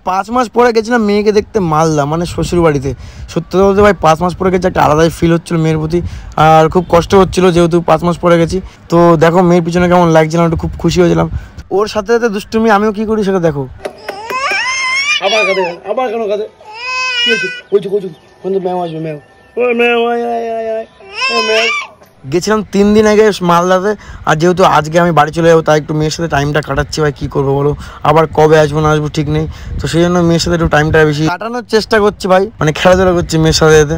5 মাস পরে গেছিলাম মেয়েকে দেখতে মালদা, মানে শ্বশুর বাড়িতে। সত্যি বলতে ভাই 5 মাস পরে গেছি, একটা আলাদাই ফিল হচ্ছিলো মেয়ের প্রতি, আর খুব কষ্ট হচ্ছিলো যেহেতু 5 মাস পরে গেছি। তো দেখো মেয়ের পিছনে কেমন লাগছিলাম, একটু খুব খুশি হয়েছিলাম। ওর সাথে সাথে দুষ্টুমি আমিও কী করি সেটা দেখো। আবার কাঁদে, আবার কেন কাঁদে, কী হয়েছে? বলছি বলছি কিন্তু ম্যাও আসবে, ম্যাও, ও ম্যাও, ম্যাও। গেছিলাম 3 দিন আগে মালদাতে, আর যেহেতু আজকে আমি বাড়ি চলে যাবো তাই একটু মেয়ের সাথে টাইমটা কাটাচ্ছি ভাই। কী করবো বলো, আবার কবে আসবো না আসবো ঠিক নেই, তো সেই জন্য মেয়ের সাথে একটু টাইমটা বেশি কাটানোর চেষ্টা করছি ভাই, মানে খেলাধুলা করছি মেয়ের সাথে সাথে।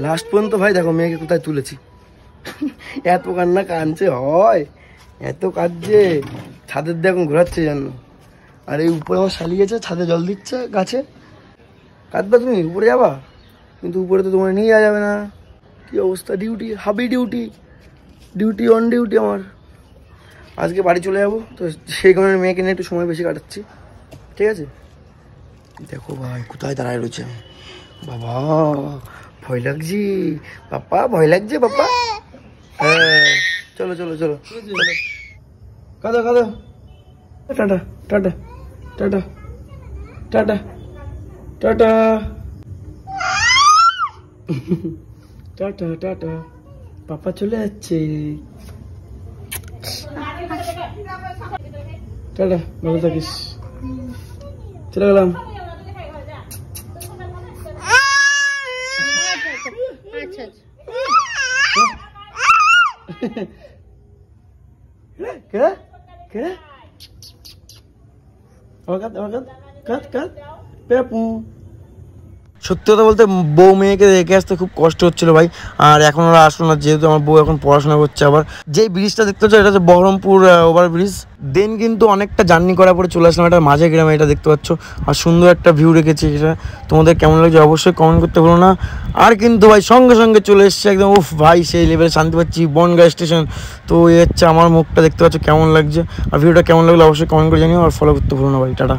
লাস্ট পর্যন্ত ভাই দেখো মেয়েকে কোথায় তুলেছি। এত কান্না কাঁদছে হয়, এত কাঁদছে, ছাদের দিয়ে এখন ঘোরাচ্ছে জানো। আর এই উপরে আমার শালি গেছে, ছাদে জল দিচ্ছে গাছে। কাঁদবা তুমি, উপরে যাবা, কিন্তু উপরে তো তোমার নিয়ে যাওয়া যাবে না। কী অবস্থা, ডিউটি, হাবি ডিউটি, ডিউটি অন ডিউটি আমার। আজকে বাড়ি চলে যাবো, তো সেই কারণে মেয়েকে নিয়ে একটু সময় বেশি কাটাচ্ছি, ঠিক আছে। দেখো ভাই কোথায় দাঁড়ায় রয়েছে, বাবা ভয় লাগছে পাপা, ভয় লাগছে পাপা। হ্যাঁ চলো চলো চলো চলো, কাঁদো কাঁদো, tata tata tata tata tata tata tata, papa চলে যাচ্ছে, টাটা, ভালো থাকিস, চলে গেলাম। সত্যি কথা বলতে বউ মেয়েকে রেখে আসতে খুব কষ্ট হচ্ছিল ভাই, আর এখন ওরা আসলো না যেহেতু আমার বউ এখন পড়াশোনা করছে। আবার যে ব্রিজটা দেখতে পাচ্ছ এটা হচ্ছে বহরমপুর ওভার ব্রিজ। দেন কিন্তু অনেকটা জার্নি করার পরে চলে আসলাম এটা মাঝে গ্রামে, এটা দেখতে পাচ্ছ, আর সুন্দর একটা ভিউ রেখেছি। এটা তোমাদের কেমন লাগছে অবশ্যই কমেন্ট করতে ভুলো না। আর কিন্তু ভাই সঙ্গে সঙ্গে চলে এসছে একদম, উফ ভাই সেই লেভেলে শান্তি পাচ্ছি, বনগাঁ স্টেশন। তো এই হচ্ছে আমার মুখটা দেখতে পাচ্ছ কেমন লাগছে, আর ভিডিওটা কেমন লাগলো অবশ্যই কমেন্ট করে জানিও, আর ফলো করতে ভুলো না ভাই, টাটা।